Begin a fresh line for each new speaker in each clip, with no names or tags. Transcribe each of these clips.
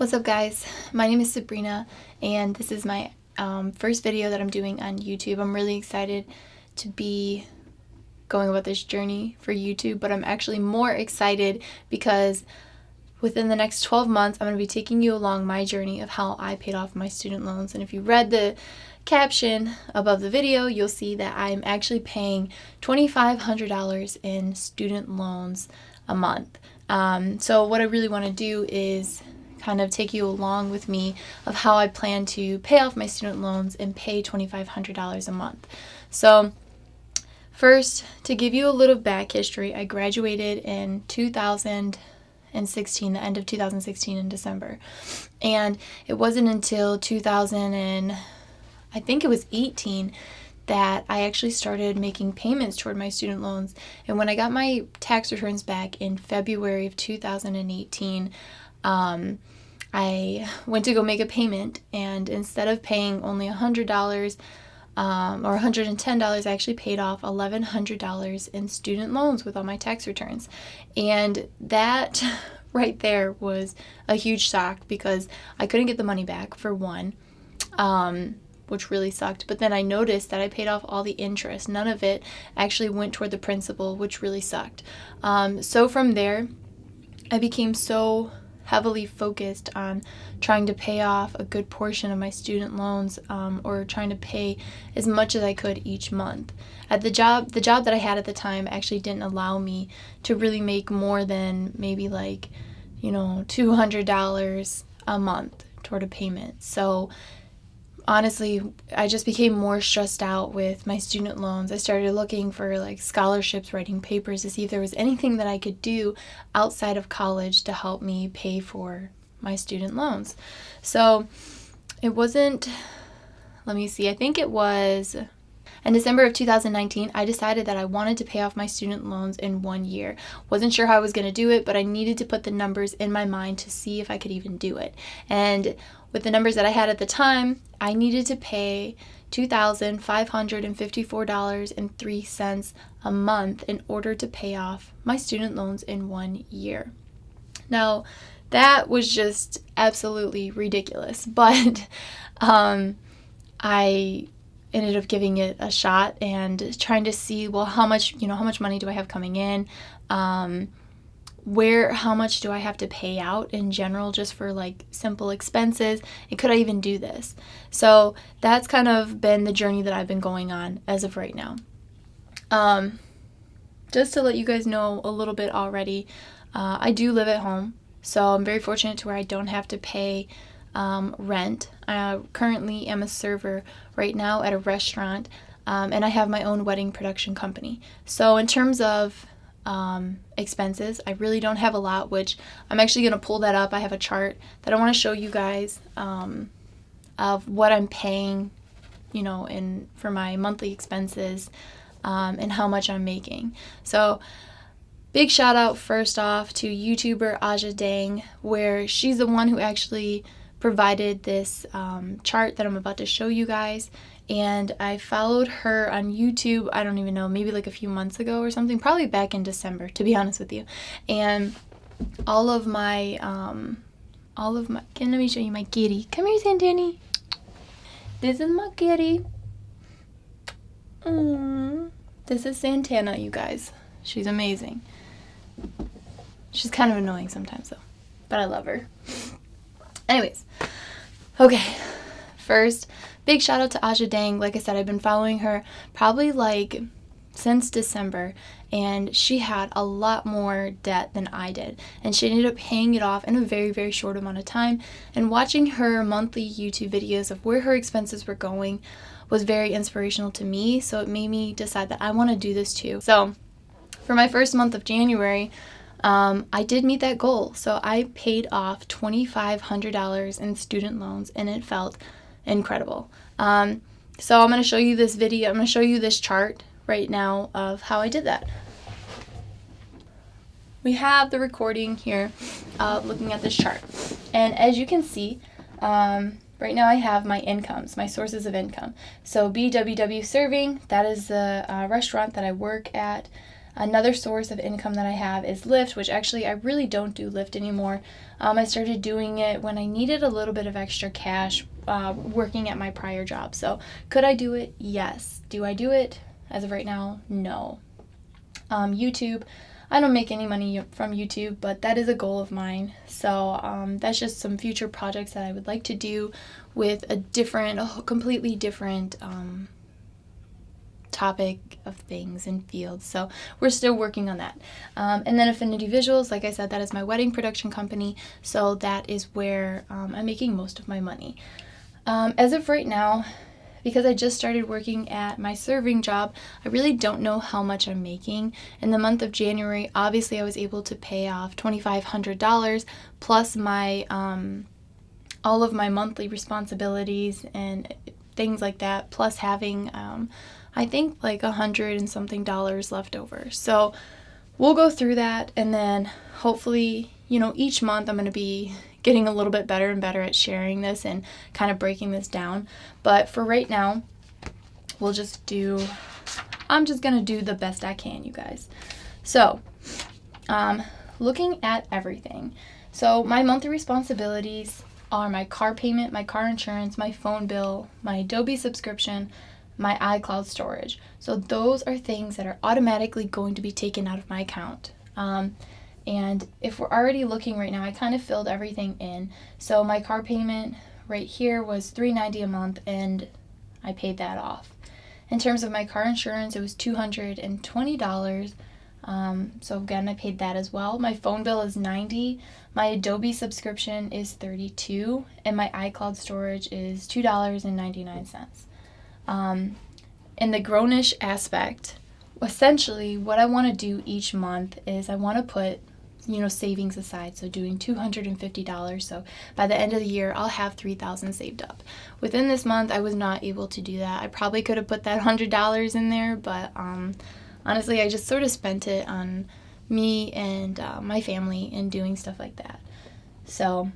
What's up, guys? My name is Sabrina, and this is my first video that I'm doing on YouTube. I'm really excited to be going about this journey for YouTube, but I'm actually more excited because within the next 12 months, I'm going to be taking you along my journey of how I paid off my student loans. And if you read the caption above the video, you'll see that I'm actually paying $2,500 in student loans a month. So what I really want to do is kind of take you along with me of how I plan to pay off my student loans and pay $2,500 a month. So first, to give you a little back history, I graduated in 2016, the end of 2016 in December. And it wasn't until 2018 that I actually started making payments toward my student loans. And when I got my tax returns back in February of 2018, I went to go make a payment, and instead of paying only $100 or $110, I actually paid off $1,100 in student loans with all my tax returns. And that right there was a huge shock because I couldn't get the money back, for one, which really sucked. But then I noticed that I paid off all the interest. None of it actually went toward the principal, which really sucked. So from there, I became so heavily focused on trying to pay off a good portion of my student loans, or trying to pay as much as I could each month. At the job that I had at the time actually didn't allow me to really make more than maybe $200 a month toward a payment. So honestly, I just became more stressed out with my student loans. I started looking for scholarships, writing papers to see if there was anything that I could do outside of college to help me pay for my student loans. So it wasn't, I think it was in December of 2019, I decided that I wanted to pay off my student loans in 1 year. Wasn't sure how I was going to do it, but I needed to put the numbers in my mind to see if I could even do it. And with the numbers that I had at the time, I needed to pay $2,554.03 a month in order to pay off my student loans in 1 year. Now, that was just absolutely ridiculous, but I ended up giving it a shot and trying to see, well, how much money do I have coming in? How much do I have to pay out in general just for simple expenses? And could I even do this? So that's kind of been the journey that I've been going on as of right now. Just to let you guys know a little bit already, I do live at home, so I'm very fortunate to where I don't have to pay rent. I currently am a server right now at a restaurant, and I have my own wedding production company. So in terms of expenses, I really don't have a lot, which I'm actually going to pull that up. I have a chart that I want to show you guys of what I'm paying, for my monthly expenses, and how much I'm making. So big shout out first off to YouTuber Aja Dang, where she's the one who actually provided this chart that I'm about to show you guys. And I followed her on YouTube, I don't even know, maybe a few months ago or something, probably back in December, to be honest with you. And all of my, let me show you my kitty. Come here, Santana. This is my kitty. This is Santana, you guys. She's amazing. She's kind of annoying sometimes though, but I love her. Anyways, okay, first, big shout out to Aja Dang. Like I said, I've been following her probably since December, and she had a lot more debt than I did, and she ended up paying it off in a very, very short amount of time. And watching her monthly YouTube videos of where her expenses were going was very inspirational to me, so it made me decide that I want to do this too. So for my first month of January, I did meet that goal. So I paid off $2,500 in student loans, and it felt incredible. So I'm going to show you this video. I'm going to show you this chart right now of how I did that. We have the recording here looking at this chart. And as you can see, right now I have my incomes, my sources of income. So BWW Serving, that is the restaurant that I work at. Another source of income that I have is Lyft, which actually I really don't do Lyft anymore. I started doing it when I needed a little bit of extra cash working at my prior job. So could I do it? Yes. Do I do it as of right now? No. YouTube, I don't make any money from YouTube, but that is a goal of mine. So that's just some future projects that I would like to do with a completely different topic of things and fields. So we're still working on that. And then Affinity Visuals, like I said, that is my wedding production company. So that is where I'm making most of my money. As of right now, because I just started working at my serving job, I really don't know how much I'm making. In the month of January, obviously I was able to pay off $2,500 plus my all of my monthly responsibilities and things like that, plus having I think like $100 and something left over. So we'll go through that, and then hopefully, each month I'm going to be getting a little bit better and better at sharing this and kind of breaking this down. But for right now, I'm just going to do the best I can, you guys. So, looking at everything. So my monthly responsibilities are my car payment, my car insurance, my phone bill, my Adobe subscription, my iCloud storage. So those are things that are automatically going to be taken out of my account. And if we're already looking right now, I kind of filled everything in. So my car payment right here was $390 a month, and I paid that off. In terms of my car insurance, it was $220. So again, I paid that as well. My phone bill is $90. My Adobe subscription is $32, and my iCloud storage is $2.99. In the grownish aspect, essentially what I want to do each month is I want to put savings aside, so doing $250. So by the end of the year, I'll have $3,000 saved up. Within this month, I was not able to do that. I probably could have put that $100 in there, but honestly, I just sort of spent it on me and my family and doing stuff like that. So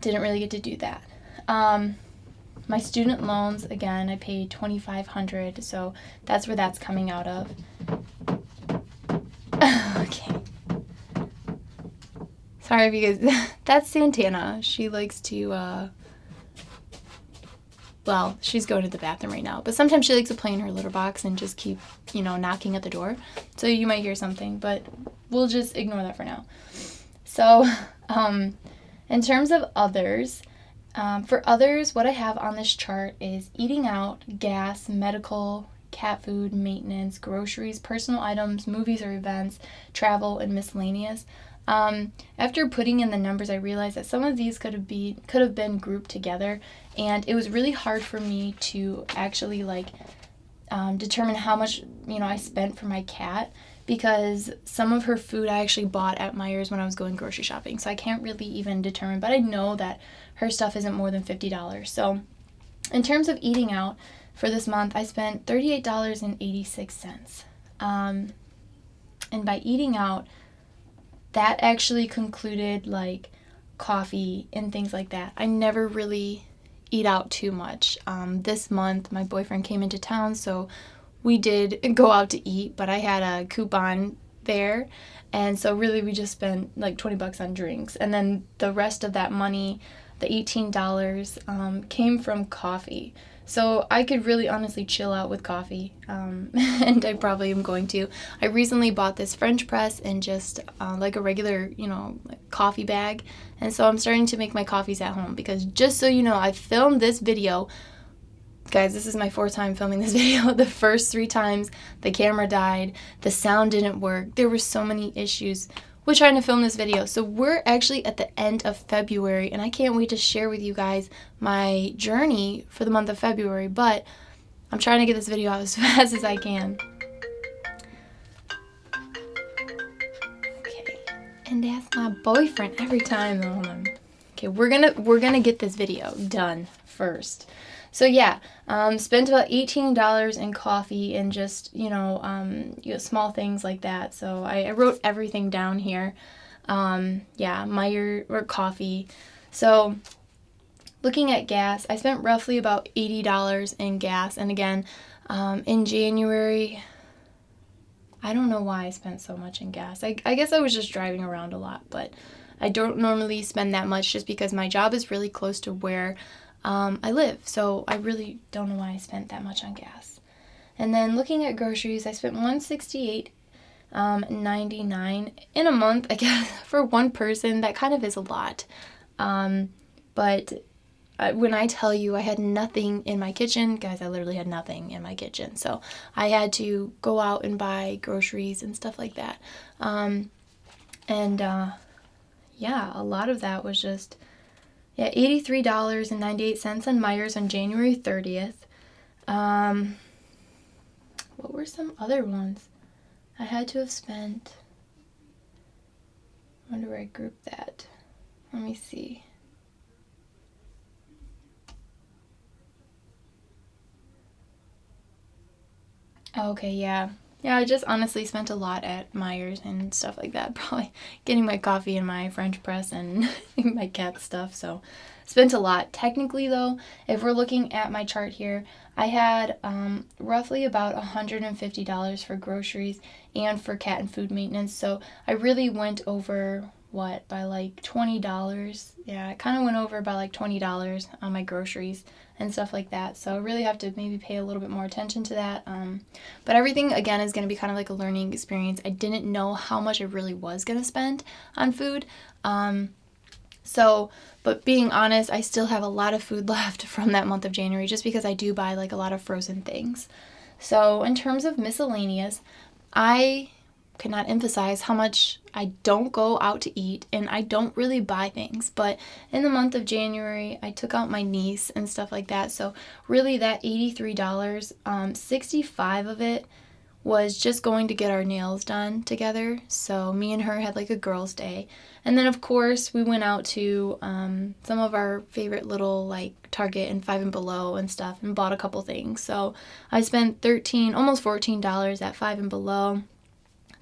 didn't really get to do that. My student loans, again, I paid $2,500, so that's where that's coming out of. Okay. Sorry if you guys, that's Santana. She likes to, she's going to the bathroom right now, but sometimes she likes to play in her litter box and just keep, knocking at the door. So you might hear something, but we'll just ignore that for now. So, in terms of others, for others, what I have on this chart is eating out, gas, medical, cat food, maintenance, groceries, personal items, movies or events, travel, and miscellaneous. After putting in the numbers, I realized that some of these could have been grouped together, and it was really hard for me to actually determine how much I spent for my cat, because some of her food I actually bought at Meijer's when I was going grocery shopping, so I can't really even determine, but I know that her stuff isn't more than $50. So in terms of eating out for this month, I spent $38.86. And by eating out, that actually concluded coffee and things like that. I never really eat out too much. This month, my boyfriend came into town, so we did go out to eat, but I had a coupon there, and so really we just spent $20 on drinks. And then the rest of that money, the $18, came from coffee. So I could really honestly chill out with coffee, and I probably am going to. I recently bought this French press and just a regular, coffee bag. And so I'm starting to make my coffees at home, because just so you know, I filmed this video. Guys, this is my 4th time filming this video. The first 3 times the camera died, the sound didn't work. There were so many issues with trying to film this video. So we're actually at the end of February, and I can't wait to share with you guys my journey for the month of February, but I'm trying to get this video out as fast as I can. Okay, and that's my boyfriend every time. Hold on. Okay, we're gonna get this video done first. So yeah, spent about $18 in coffee and just, small things like that. So I wrote everything down here. Meijer or coffee. So looking at gas, I spent roughly about $80 in gas. And again, in January, I don't know why I spent so much in gas. I guess I was just driving around a lot, but I don't normally spend that much just because my job is really close to where I live. So I really don't know why I spent that much on gas. And then looking at groceries, I spent $168.99 in a month. I guess for one person, that kind of is a lot. But when I tell you I had nothing in my kitchen, guys, I literally had nothing in my kitchen. So I had to go out and buy groceries and stuff like that. Yeah, a lot of that was just, yeah, $83.98 on Meijer's on January 30th. What were some other ones I had to have spent? I wonder where I grouped that. Let me see. Okay, yeah. Yeah, I just honestly spent a lot at Meijer's and stuff like that. Probably getting my coffee and my French press and my cat stuff. So, spent a lot. Technically, though, if we're looking at my chart here, I had roughly about $150 for groceries and for cat and food maintenance. So, I really went over, by like $20. Yeah, I kind of went over by like $20 on my groceries and stuff like that. So I really have to maybe pay a little bit more attention to that. But everything, again, is going to be kind of like a learning experience. I didn't know how much I really was going to spend on food. But being honest, I still have a lot of food left from that month of January just because I do buy like a lot of frozen things. So in terms of miscellaneous, I cannot emphasize how much I don't go out to eat and I don't really buy things. But in the month of January, I took out my niece and stuff like that. So really that $83, 65 of it was just going to get our nails done together. So me and her had like a girls' day. And then of course we went out to some of our favorite little like Target and Five and Below and stuff and bought a couple things. So I spent almost $14 at Five and Below.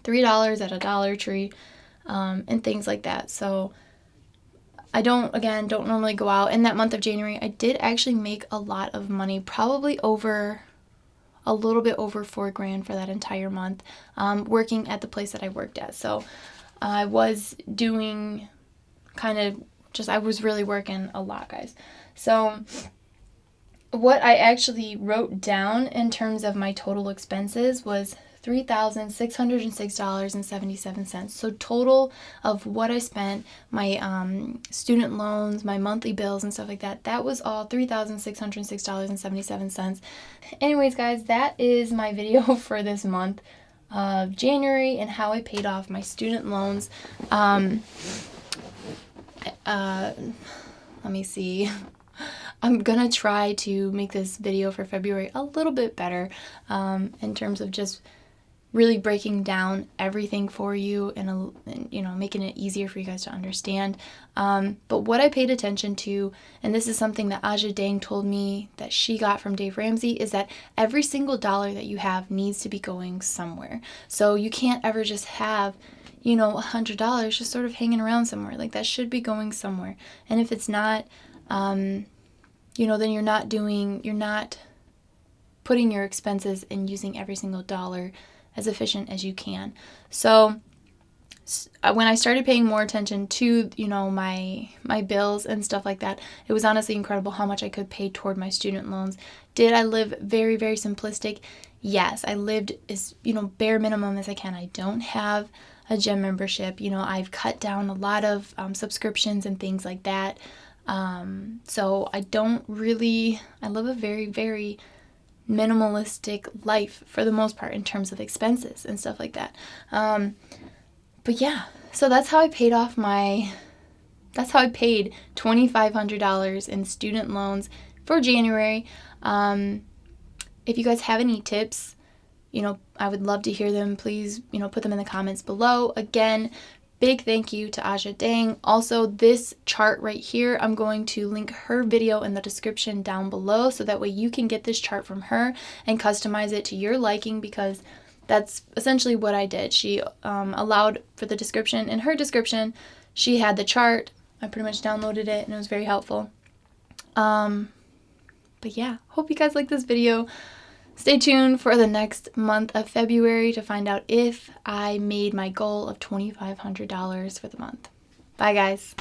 $3 at a Dollar Tree, and things like that. So I don't normally go out. In that month of January, I did actually make a lot of money, probably a little bit over $4,000 for that entire month, working at the place that I worked at. So I was doing I was really working a lot, guys. So what I actually wrote down in terms of my total expenses was $3,606.77. So total of what I spent, my student loans, my monthly bills and stuff like that, that was all $3,606.77. Anyways, guys, that is my video for this month of January and how I paid off my student loans. Let me see. I'm gonna try to make this video for February a little bit better in terms of just really breaking down everything for you and making it easier for you guys to understand. But what I paid attention to, and this is something that Aja Dang told me that she got from Dave Ramsey, is that every single dollar that you have needs to be going somewhere. So you can't ever just have $100 just sort of hanging around somewhere. Like that should be going somewhere. And if it's not, then you're not putting your expenses and using every single dollar as efficient as you can. So when I started paying more attention to, my bills and stuff like that, it was honestly incredible how much I could pay toward my student loans. Did I live very, very simplistic? Yes, I lived as, bare minimum as I can. I don't have a gym membership. I've cut down a lot of subscriptions and things like that. So I live a very, very minimalistic life for the most part in terms of expenses and stuff like that. But yeah, so that's how I paid $2,500 in student loans for January. If you guys have any tips, I would love to hear them. Please, put them in the comments below. Again, big thank you to Aja Dang. Also, this chart right here, I'm going to link her video in the description down below so that way you can get this chart from her and customize it to your liking, because that's essentially what I did. She allowed for the description. In her description, she had the chart. I pretty much downloaded it and it was very helpful. But yeah, hope you guys like this video. Stay tuned for the next month of February to find out if I made my goal of $2,500 for the month. Bye, guys.